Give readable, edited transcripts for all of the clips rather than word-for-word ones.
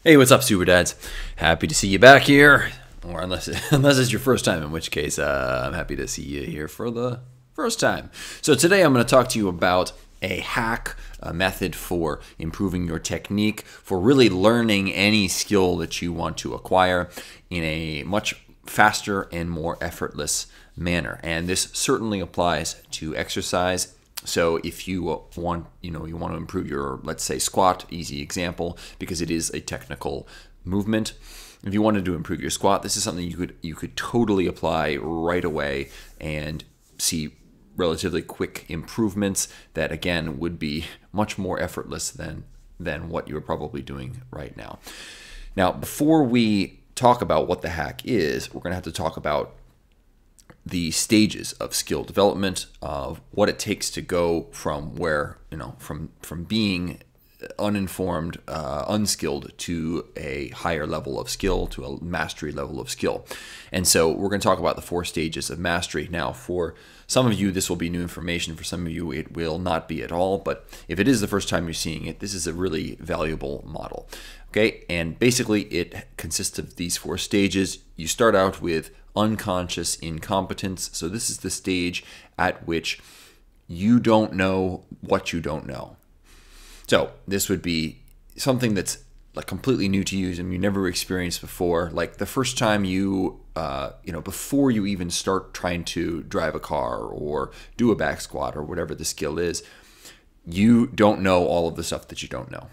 Hey, what's up, Superdads? Happy to see you back here, or unless it's your first time, in which case I'm happy to see you here for the first time. So today I'm going to talk to you about a hack, a method for improving your technique, for really learning any skill that you want to acquire in a much faster and more effortless manner. And this certainly applies to exercise. So if you want, you want to improve your, let's say, squat, easy example, because it is a technical movement. If you wanted to improve your squat, this is something you could totally apply right away and see relatively quick improvements that, again, would be much more effortless than what you're probably doing right now. Now, before we talk about what the hack is, we're going to have to talk about the stages of skill development, of what it takes to go from where, from being uninformed, unskilled to a higher level of skill, to a mastery level of skill. And so we're going to talk about the 4 stages of mastery. Now, for some of you, this will be new information. For some of you, it will not be at all. But if it is the first time you're seeing it, this is a really valuable model. Okay, and basically it consists of these 4 stages. You start out with unconscious incompetence. So this is the stage at which you don't know what you don't know. So this would be something that's like completely new to you and you never experienced before. Like the first time you, before you even start trying to drive a car or do a back squat or whatever the skill is, you don't know all of the stuff that you don't know.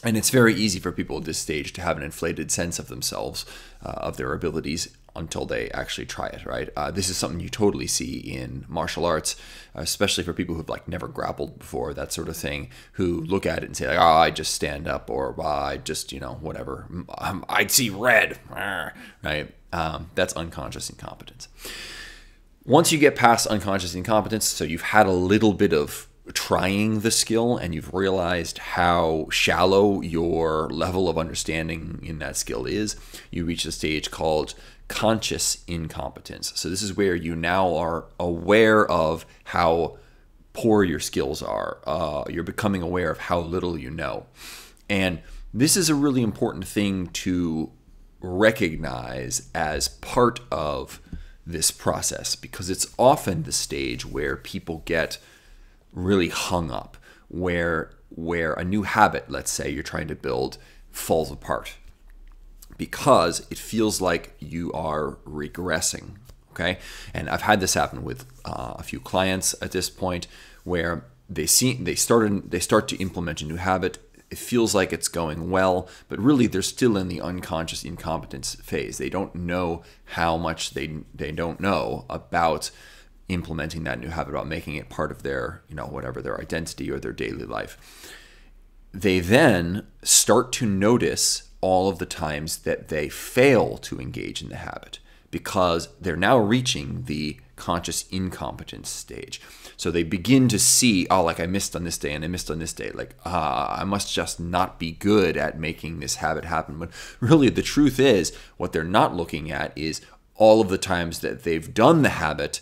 And it's very easy for people at this stage to have an inflated sense of themselves, of their abilities, until they actually try it, right? This is something you totally see in martial arts, especially for people who've like never grappled before, that sort of thing, who look at it and say like, oh, I just stand up, or oh, I just, whatever, I'd see red, right? That's unconscious incompetence. Once you get past unconscious incompetence, so you've had a little bit of trying the skill and you've realized how shallow your level of understanding in that skill is, you reach a stage called conscious incompetence. So this is where you now are aware of how poor your skills are. You're becoming aware of how little you know. And this is a really important thing to recognize as part of this process, because it's often the stage where people get really hung up, where a new habit, let's say you're trying to build, falls apart because it feels like you are regressing. Okay, and I've had this happen with a few clients at this point, where they start to implement a new habit. It feels like it's going well, but really they're still in the unconscious incompetence phase. They don't know how much they don't know about implementing that new habit, about making it part of their, whatever, their identity or their daily life. They then start to notice all of the times that they fail to engage in the habit, because they're now reaching the conscious incompetence stage. So they begin to see, oh, like I missed on this day and I missed on this day. Like, I must just not be good at making this habit happen. But really the truth is, what they're not looking at is all of the times that they've done the habit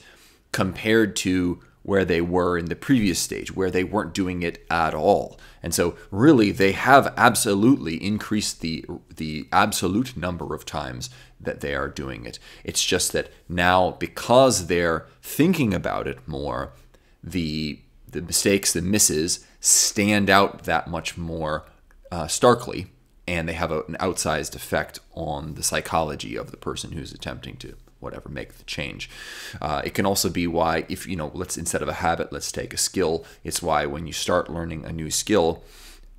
compared to where they were in the previous stage, where they weren't doing it at all. And so really they have absolutely increased the absolute number of times that they are doing it. It's just that now, because they're thinking about it more, the mistakes, the misses stand out that much more starkly, and they have an outsized effect on the psychology of the person who's attempting to make the change. It can also be why, if let's, instead of a habit, let's take a skill. It's why when you start learning a new skill,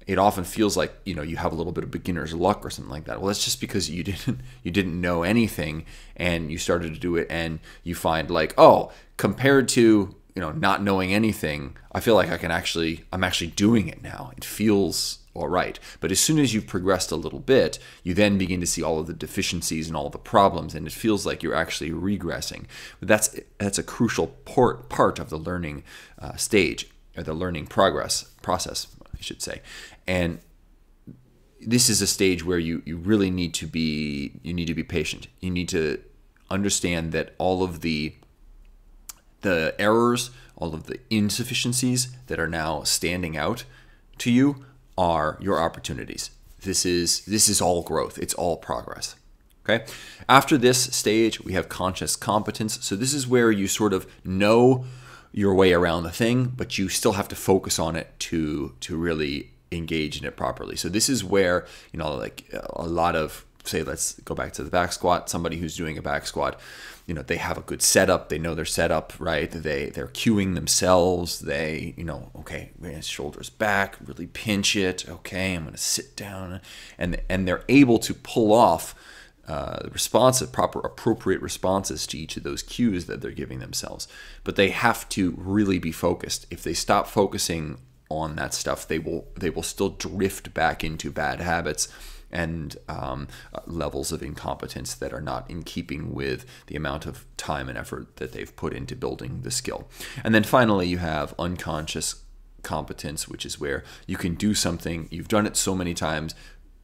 it often feels like you have a little bit of beginner's luck or something like that. Well, that's just because you didn't know anything and you started to do it, and you find like, oh, compared to not knowing anything, I feel like I'm actually doing it now. It feels all right. But as soon as you've progressed a little bit, you then begin to see all of the deficiencies and all the problems, and it feels like you're actually regressing. But that's a crucial part of the learning stage, or the learning process, I should say. And this is a stage where you really need to be patient. You need to understand that all of the errors, all of the insufficiencies that are now standing out to you are your opportunities. this is all growth. It's all progress. Okay. After this stage, we have conscious competence. So this is where you sort of know your way around the thing, but you still have to focus on it to really engage in it properly. So this is where, like a lot of, say, let's go back to the back squat. Somebody who's doing a back squat, they have a good setup. They know their setup, right? They're cueing themselves. They, okay, shoulders back, really pinch it. Okay, I'm going to sit down, and they're able to pull off proper, appropriate responses to each of those cues that they're giving themselves. But they have to really be focused. If they stop focusing on that stuff, they will still drift back into bad habits and levels of incompetence that are not in keeping with the amount of time and effort that they've put into building the skill. And then finally, you have unconscious competence, which is where you can do something, you've done it so many times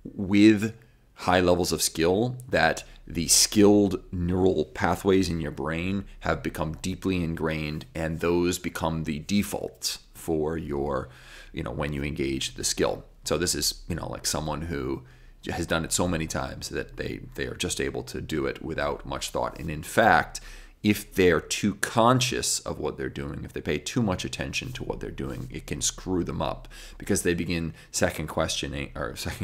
with high levels of skill that the skilled neural pathways in your brain have become deeply ingrained, and those become the defaults for your, when you engage the skill. So this is, like someone who has done it so many times that they are just able to do it without much thought. And in fact, if they're too conscious of what they're doing, if they pay too much attention to what they're doing, it can screw them up because they begin second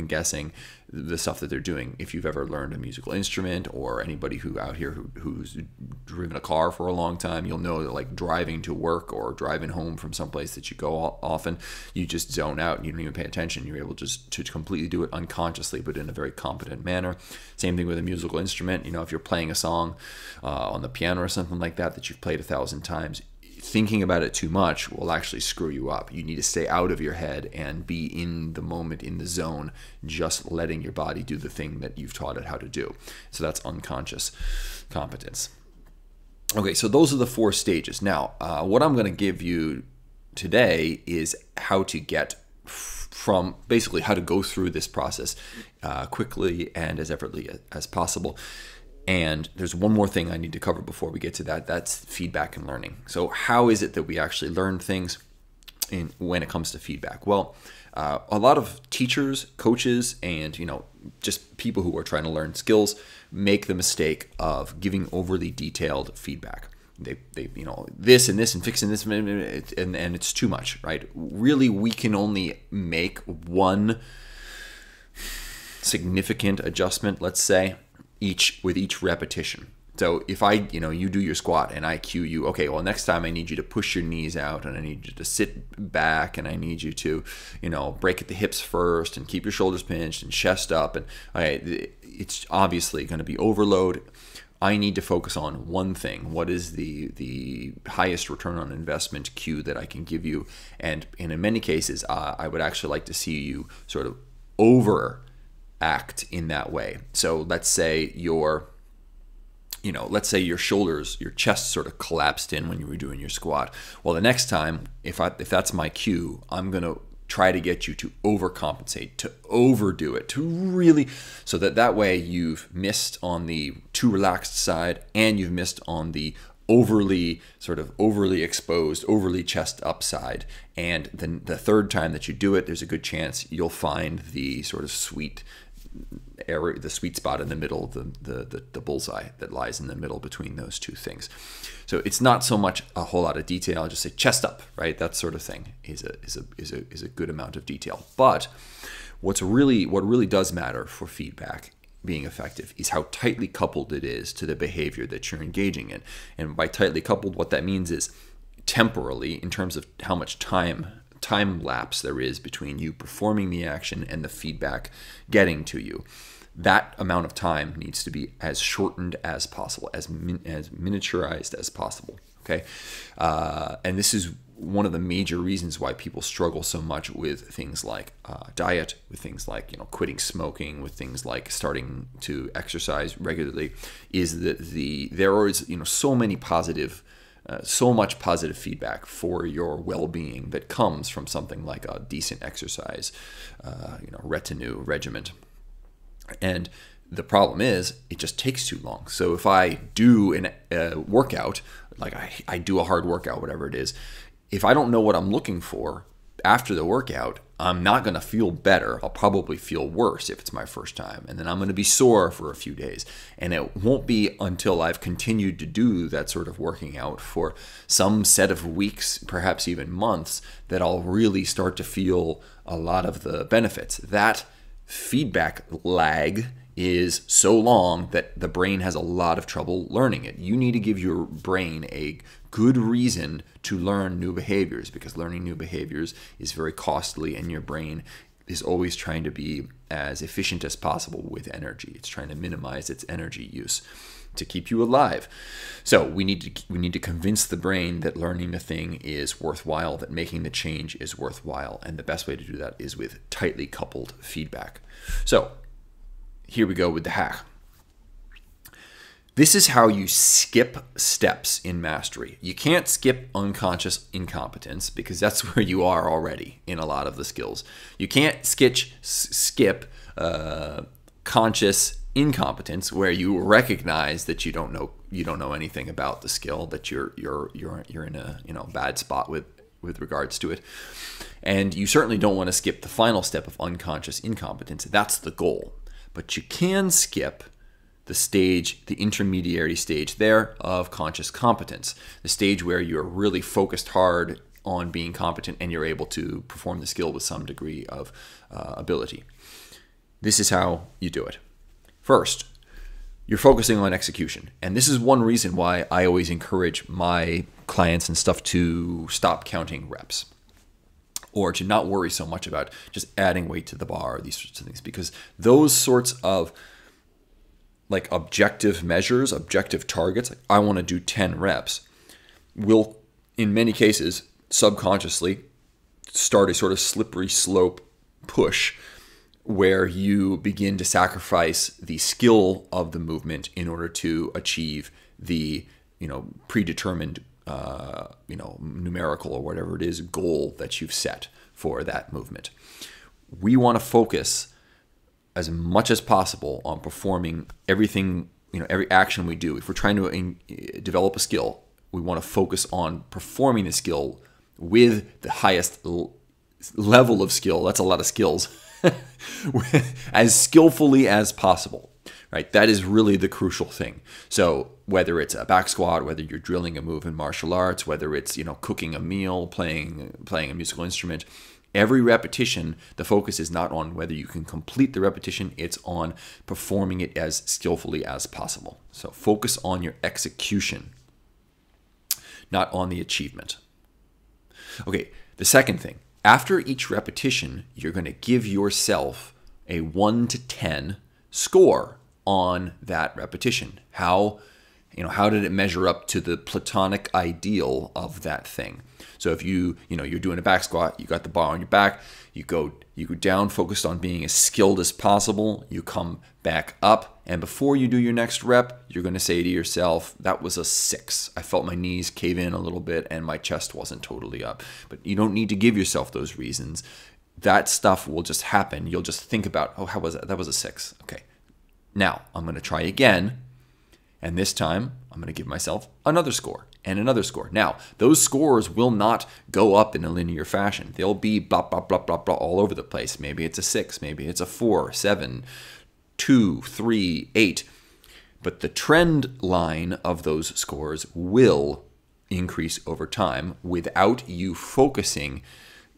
guessing the stuff that they're doing. If you've ever learned a musical instrument, or anybody who out here who's driven a car for a long time, you'll know that like driving to work or driving home from someplace that you go often, you just zone out and you don't even pay attention. You're able just to completely do it unconsciously, but in a very competent manner. Same thing with a musical instrument. If you're playing a song on the piano or something like that you've played 1,000 times, thinking about it too much will actually screw you up. You need to stay out of your head and be in the moment, in the zone, just letting your body do the thing that you've taught it how to do. So that's unconscious competence. Okay, so those are the 4 stages. Now, what I'm going to give you today is how to get from basically how to go through this process quickly and as effortlessly as possible. And there's one more thing I need to cover before we get to that. That's feedback and learning. So how is it that we actually learn things when it comes to feedback? Well, a lot of teachers, coaches, and just people who are trying to learn skills make the mistake of giving overly detailed feedback. They this and this and fixing this and it's too much, right? Really, we can only make one significant adjustment, let's say, with each repetition. So if you do your squat and I cue you, okay, well, next time I need you to push your knees out and I need you to sit back and I need you to, break at the hips first and keep your shoulders pinched and chest up. And it's obviously going to be overload. I need to focus on one thing. What is the highest return on investment cue that I can give you? And in many cases, I would actually like to see you sort of overact in that way. So let's say your shoulders, your chest sort of collapsed in when you were doing your squat. Well, the next time, if that's my cue, I'm going to try to get you to overcompensate, to overdo it, to really, so that way you've missed on the too relaxed side and you've missed on the overly exposed, overly chest up side. And then the third time that you do it, there's a good chance you'll find the sort of sweet area, the sweet spot in the middle, the bullseye that lies in the middle between those two things. So it's not so much a whole lot of detail. I'll just say chest up, right? That sort of thing is a good amount of detail. But what really does matter for feedback being effective is how tightly coupled it is to the behavior that you're engaging in. And by tightly coupled, what that means is temporally, in terms of how much time lapse there is between you performing the action and the feedback getting to you. That amount of time needs to be as shortened as possible, as miniaturized as possible. Okay, and this is one of the major reasons why people struggle so much with things like diet, with things like quitting smoking, with things like starting to exercise regularly. Is that there is so much positive feedback for your well-being that comes from something like a decent exercise, retinue regimen. And the problem is, it just takes too long. So if I do a workout, like I do a hard workout, whatever it is, if I don't know what I'm looking for after the workout, I'm not going to feel better. I'll probably feel worse if it's my first time. And then I'm going to be sore for a few days. And it won't be until I've continued to do that sort of working out for some set of weeks, perhaps even months, that I'll really start to feel a lot of the benefits. That feedback lag is so long that the brain has a lot of trouble learning it. You need to give your brain a good reason to learn new behaviors, because learning new behaviors is very costly, and your brain is always trying to be as efficient as possible with energy. It's trying to minimize its energy use to keep you alive. So we need to convince the brain that learning the thing is worthwhile, that making the change is worthwhile, and the best way to do that is with tightly coupled feedback. So here we go with the hack. This is how you skip steps in mastery. You can't skip unconscious incompetence, because that's where you are already in a lot of the skills. You can't skip conscious incompetence, where you recognize that you don't know anything about the skill, that you're in a bad spot with regards to it. And you certainly don't want to skip the final step of unconscious incompetence. That's the goal. But you can skip the intermediary stage there of conscious competence, the stage where you're really focused hard on being competent and you're able to perform the skill with some degree of ability. This is how you do it. First, you're focusing on execution. And this is one reason why I always encourage my clients and stuff to stop counting reps, or to not worry so much about just adding weight to the bar, or these sorts of things, because those sorts of like objective measures, objective targets, like I want to do 10 reps, will in many cases subconsciously start a sort of slippery slope push where you begin to sacrifice the skill of the movement in order to achieve the predetermined numerical or whatever it is goal that you've set for that movement. We want to focus as much as possible on performing everything, every action we do. If we're trying to develop a skill, we want to focus on performing the skill with the highest level of skill. That's a lot of skills. As skillfully as possible, right? That is really the crucial thing. So whether it's a back squat, whether you're drilling a move in martial arts, whether it's cooking a meal, playing a musical instrument, every repetition, the focus is not on whether you can complete the repetition, it's on performing it as skillfully as possible. So focus on your execution, not on the achievement. Okay, the second thing, after each repetition, you're going to give yourself a 1 to 10 score on that repetition. How did it measure up to the platonic ideal of that thing? So if you're doing a back squat, you got the bar on your back, you go down focused on being as skilled as possible, you come back up, and before you do your next rep, you're going to say to yourself, that was a 6. I felt my knees cave in a little bit and my chest wasn't totally up. But you don't need to give yourself those reasons. That stuff will just happen. You'll just think about, oh, how was that? That was a 6. Okay. Now I'm going to try again. And this time I'm going to give myself another score and another score. Now, those scores will not go up in a linear fashion. They'll be blah, blah, blah, blah, blah, all over the place. Maybe it's a 6, maybe it's a 4, 7, 2, 3, 8. But the trend line of those scores will increase over time without you focusing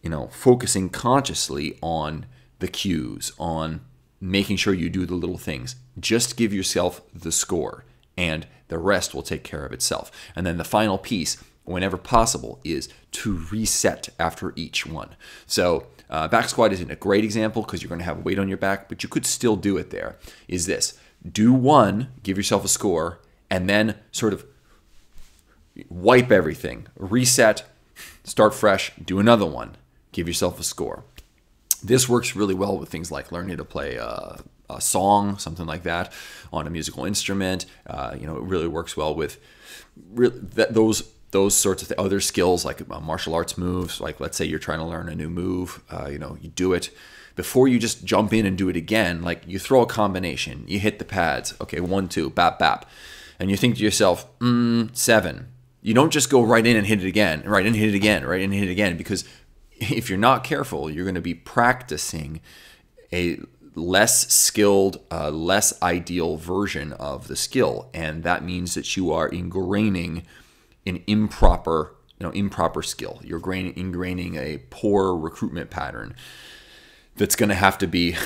consciously on the cues, on making sure you do the little things. Just give yourself the score, and the rest will take care of itself. And then the final piece, whenever possible, is to reset after each one. So back squat isn't a great example because you're going to have weight on your back, but you could still do it there. Is this: do one, give yourself a score, and then sort of wipe everything, reset, start fresh, do another one, give yourself a score. This works really well with things like learning to play a song, something like that, on a musical instrument. It really works well with those sorts of other skills, like martial arts moves. Like, let's say you're trying to learn a new move. You do it before you just jump in and do it again. Like, you throw a combination, you hit the pads. Okay, 1, 2, bap, bap, and you think to yourself, 7. You don't just go right in and hit it again, right in and hit it again, right in and hit it again, because if you're not careful, you're going to be practicing a less skilled, less ideal version of the skill. And that means that you are ingraining an improper skill. You're ingraining a poor recruitment pattern that's going to have to be,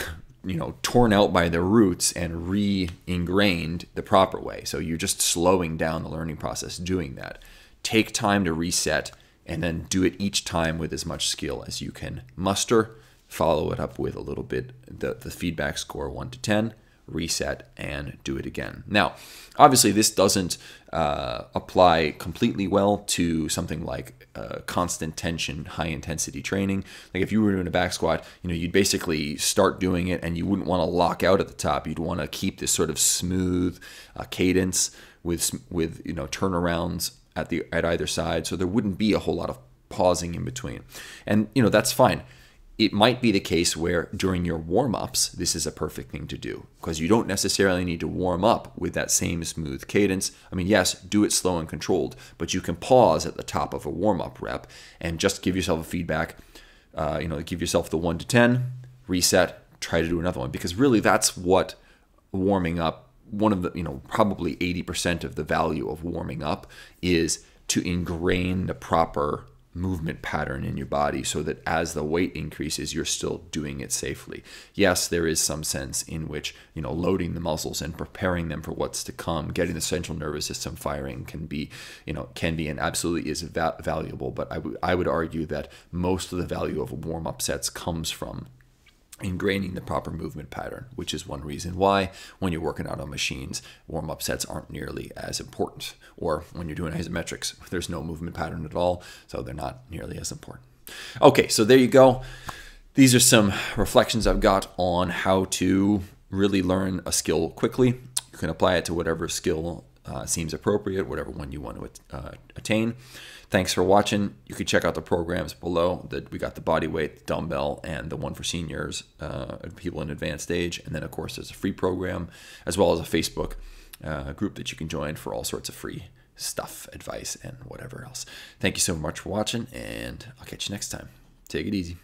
torn out by the roots and re-ingrained the proper way. So you're just slowing down the learning process doing that. Take time to reset and then do it each time with as much skill as you can muster. Follow it up with a little bit, the feedback score 1 to 10, reset, and do it again. Now, obviously, this doesn't apply completely well to something like constant tension, high intensity training. Like if you were doing a back squat, you'd basically start doing it and you wouldn't want to lock out at the top. You'd want to keep this sort of smooth cadence with turnarounds at either side, so there wouldn't be a whole lot of pausing in between. And that's fine. It might be the case where during your warm-ups, this is a perfect thing to do, because you don't necessarily need to warm up with that same smooth cadence. I mean, yes, do it slow and controlled, but you can pause at the top of a warm-up rep and just give yourself a feedback, give yourself the 1 to 10, reset, try to do another one, because really that's what warming up, one of the, probably 80% of the value of warming up is to ingrain the proper movement pattern in your body so that as the weight increases, you're still doing it safely. Yes, there is some sense in which, loading the muscles and preparing them for what's to come, getting the central nervous system firing can be and absolutely is valuable. But I would argue that most of the value of warm-up sets comes from ingraining the proper movement pattern, which is one reason why when you're working out on machines, warm-up sets aren't nearly as important. Or when you're doing isometrics, there's no movement pattern at all, so they're not nearly as important. Okay, so there you go. These are some reflections I've got on how to really learn a skill quickly. You can apply it to whatever skill seems appropriate, whatever one you want to attain. Thanks for watching. You can check out the programs below. We got the Bodyweight, the Dumbbell, and the one for seniors, people in advanced age. And then, of course, there's a free program, as well as a Facebook group that you can join for all sorts of free stuff, advice, and whatever else. Thank you so much for watching, and I'll catch you next time. Take it easy.